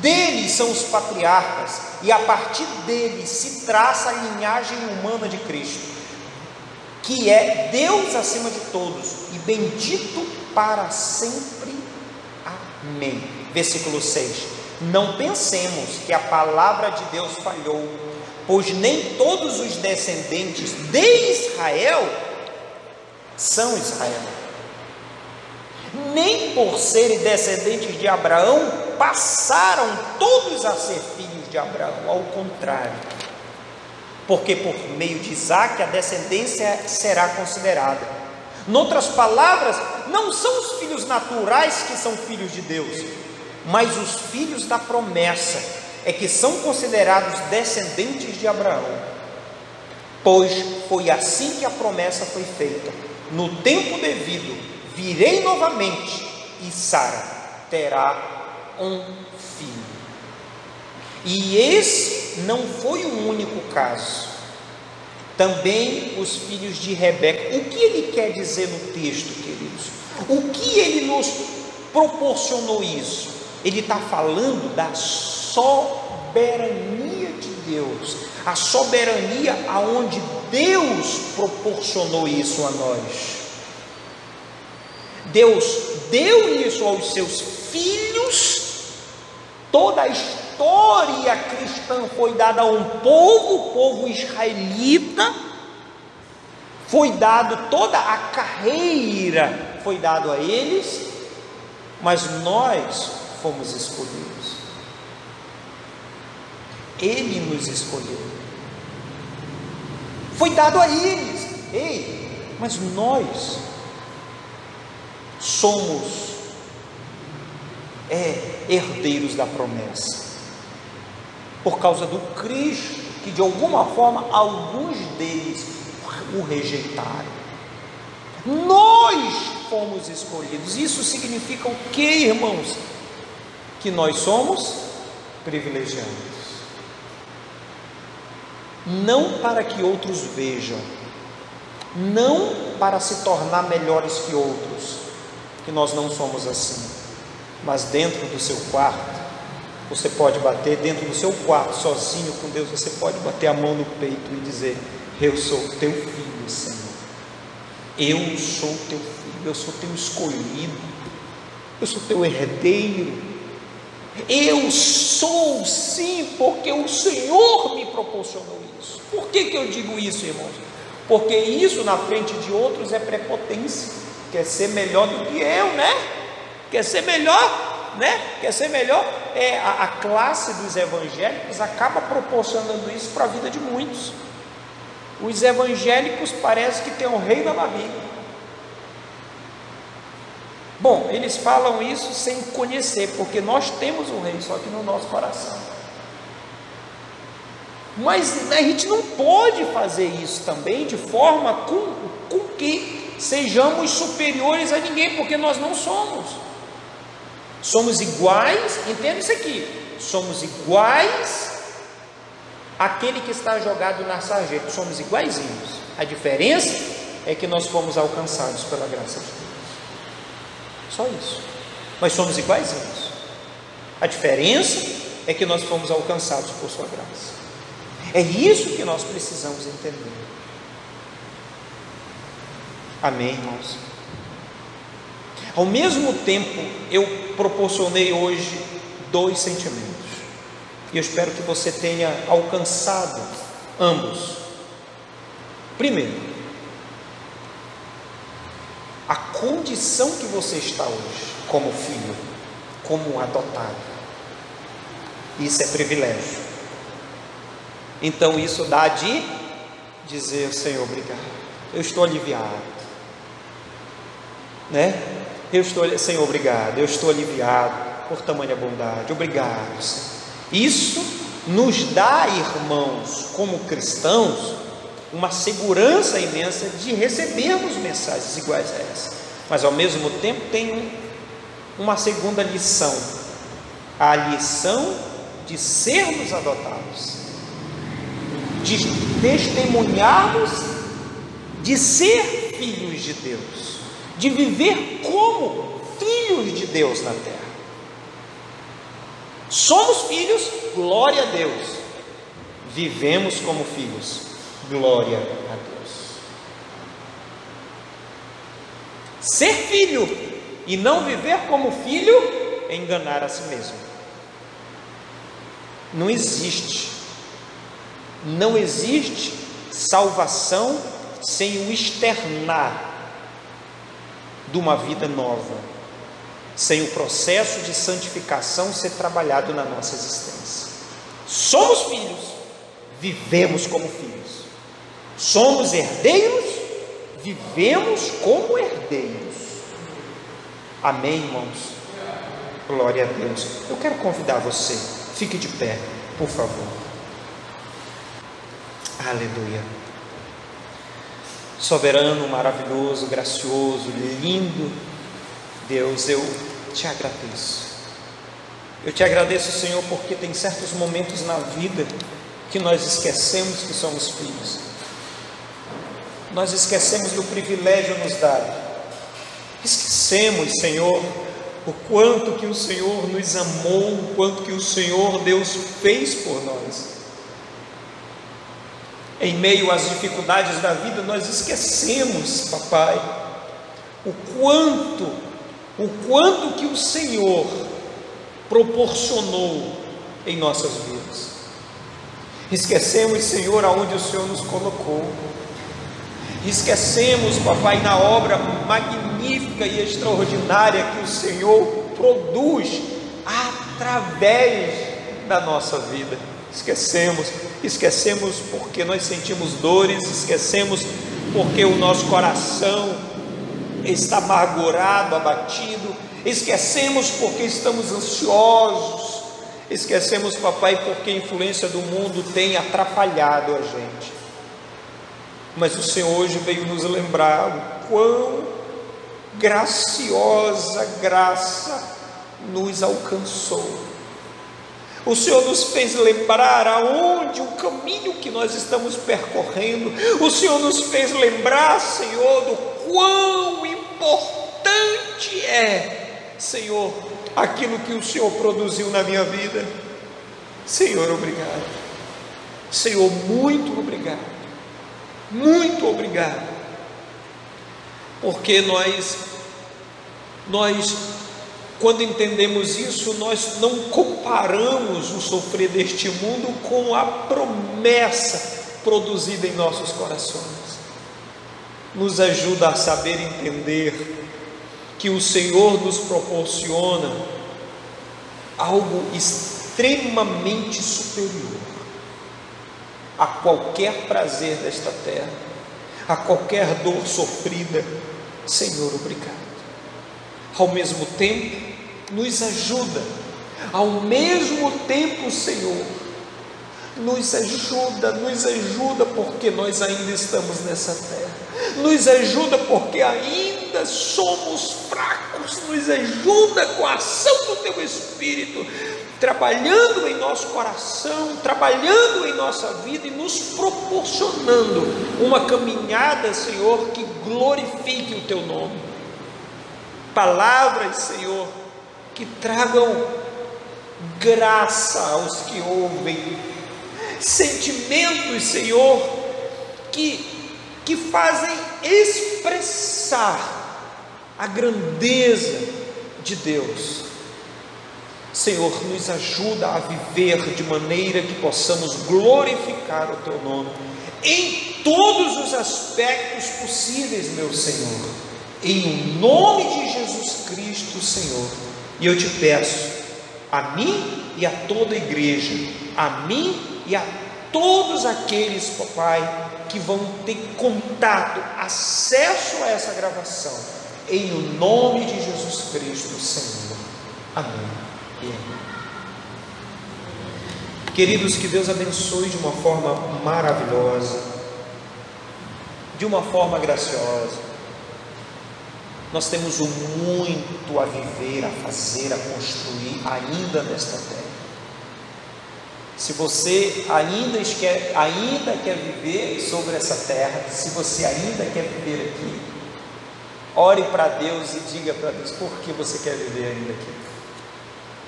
Speaker 3: Deles são os patriarcas, e a partir deles se traça a linhagem humana de Cristo, que é Deus acima de todos e bendito para sempre. Amém. Versículo 6. Não pensemos que a palavra de Deus falhou, pois nem todos os descendentes de Israel são Israel. Nem por serem descendentes de Abraão passaram todos a ser filhos de Abraão, ao contrário, porque por meio de Isaque a descendência será considerada. Noutras palavras, não são os filhos naturais que são filhos de Deus, mas os filhos da promessa é que são considerados descendentes de Abraão, pois foi assim que a promessa foi feita: no tempo devido virei novamente, e Sara terá um filho. E esse não foi o único caso. Também os filhos de Rebeca. O que ele quer dizer no texto, queridos? O que ele nos proporcionou isso? Ele está falando da soberania de Deus, a soberania aonde Deus proporcionou isso a nós. Deus deu isso aos seus filhos. Toda a história cristã foi dada a um povo, o povo israelita. Foi dado toda a carreira, foi dado a eles, mas nós fomos escolhidos. Ele nos escolheu. Foi dado a eles. Ei, mas nós somos herdeiros da promessa, por causa do Cristo, que de alguma forma alguns deles o rejeitaram. Nós fomos escolhidos. Isso significa o que, irmãos? Que nós somos privilegiados, não para que outros vejam, não para se tornar melhores que outros, que nós não somos assim. Mas dentro do seu quarto, você pode bater, dentro do seu quarto, sozinho com Deus, você pode bater a mão no peito e dizer: eu sou teu filho, Senhor. Eu sou teu filho, eu sou teu escolhido. eu sou teu herdeiro, eu sou sim, porque o Senhor me proporcionou isso. Por que eu digo isso, irmãos? Porque isso na frente de outros é prepotência, quer ser melhor do que eu, né? Quer ser melhor, né? Quer ser melhor. A classe dos evangélicos acaba proporcionando isso para a vida de muitos. Os evangélicos parece que tem um rei na barriga. Bom, eles falam isso sem conhecer, porque nós temos um rei, só que no nosso coração. Mas a gente não pode fazer isso também de forma com que sejamos superiores a ninguém, porque nós não somos. Somos iguais, entenda isso aqui, somos iguais àquele que está jogado na sarjeta, somos iguaizinhos. A diferença é que nós fomos alcançados pela graça de Deus. Só isso. Nós somos iguaizinhos. A diferença é que nós fomos alcançados por sua graça. É isso que nós precisamos entender. Amém, irmãos? Ao mesmo tempo, eu proporcionei hoje 2 sentimentos. E eu espero que você tenha alcançado ambos. Primeiro, a condição que você está hoje, como filho, como um adotado, isso é privilégio. Então isso dá de dizer: Senhor, obrigado, eu estou aliviado, né? Senhor, obrigado, eu estou aliviado por tamanha bondade, obrigado, Senhor. Isso nos dá, irmãos, como cristãos, uma segurança imensa de recebermos mensagens iguais a essa. Mas ao mesmo tempo tem uma segunda lição, a lição de sermos adotados, de testemunharmos, de ser filhos de Deus, de viver como filhos de Deus na terra. Somos filhos, glória a Deus. Vivemos como filhos, glória a Deus. Ser filho e não viver como filho é enganar a si mesmo. Não existe salvação sem o externar de uma vida nova, sem o processo de santificação ser trabalhado na nossa existência. Somos filhos, vivemos como filhos. Somos herdeiros, vivemos como herdeiros. Amém, irmãos? Glória a Deus. Eu quero convidar você, fique de pé, por favor. Aleluia. Soberano, maravilhoso, gracioso, lindo Deus, eu te agradeço. Eu te agradeço, Senhor, porque tem certos momentos na vida que nós esquecemos que somos filhos. Nós esquecemos do privilégio nos dado. Esquecemos, Senhor, o quanto que o Senhor nos amou, o quanto que o Senhor Deus fez por nós. Em meio às dificuldades da vida, nós esquecemos, papai, o quanto que o Senhor proporcionou em nossas vidas. Esquecemos, Senhor, aonde o Senhor nos colocou. Esquecemos, papai, na obra magnífica e extraordinária que o Senhor produz através da nossa vida. Esquecemos porque nós sentimos dores, esquecemos porque o nosso coração está amargurado, abatido, esquecemos porque estamos ansiosos, esquecemos, papai, porque a influência do mundo tem atrapalhado a gente. Mas o Senhor hoje veio nos lembrar o quão graciosa graça nos alcançou. O Senhor nos fez lembrar aonde o caminho que nós estamos percorrendo. O Senhor nos fez lembrar, Senhor, do quão importante é, Senhor, aquilo que o Senhor produziu na minha vida. Senhor, obrigado. Senhor, muito obrigado. Muito obrigado. Porque nós Quando entendemos isso, nós não comparamos o sofrer deste mundo com a promessa produzida em nossos corações. Nos ajuda a saber entender que o Senhor nos proporciona algo extremamente superior a qualquer prazer desta terra, a qualquer dor sofrida. Senhor, obrigado. Ao mesmo tempo, nos ajuda, ao mesmo tempo, Senhor, nos ajuda porque nós ainda estamos nessa terra, nos ajuda porque ainda somos fracos, nos ajuda com a ação do Teu Espírito, trabalhando em nosso coração, trabalhando em nossa vida e nos proporcionando uma caminhada, Senhor, que glorifique o Teu nome. Palavras, Senhor, que tragam graça aos que ouvem, sentimentos, Senhor, que fazem expressar a grandeza de Deus. Senhor, nos ajuda a viver de maneira que possamos glorificar o Teu nome em todos os aspectos possíveis, meu Senhor, em nome de Jesus Cristo, Senhor. E eu te peço, a mim e a toda a igreja, a mim e a todos aqueles, papai, que vão ter contato, acesso a essa gravação, em nome de Jesus Cristo, Senhor. Amém e amém. Queridos, que Deus abençoe de uma forma maravilhosa, de uma forma graciosa. Nós temos muito a viver, a fazer, a construir ainda nesta terra. Se você ainda quer viver sobre essa terra, se você ainda quer viver aqui, ore para Deus e diga para Deus por que você quer viver ainda aqui.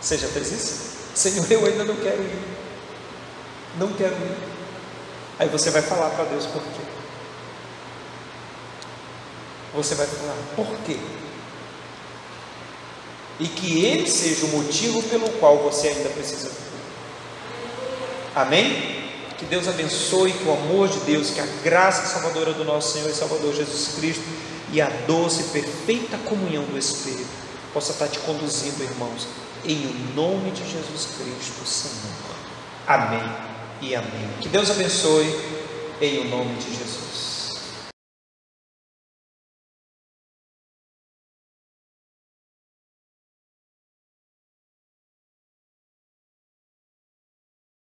Speaker 3: Você já fez isso? Senhor, eu ainda não quero ir, não quero ir. Aí você vai falar para Deus por quê. Você vai falar por quê? E que Ele seja o motivo pelo qual você ainda precisa viver. Amém? Que Deus abençoe, que o amor de Deus, que a graça salvadora do nosso Senhor e Salvador Jesus Cristo e a doce e perfeita comunhão do Espírito possa estar te conduzindo, irmãos, em nome de Jesus Cristo, Senhor. Amém e amém. Que Deus abençoe em nome de Jesus.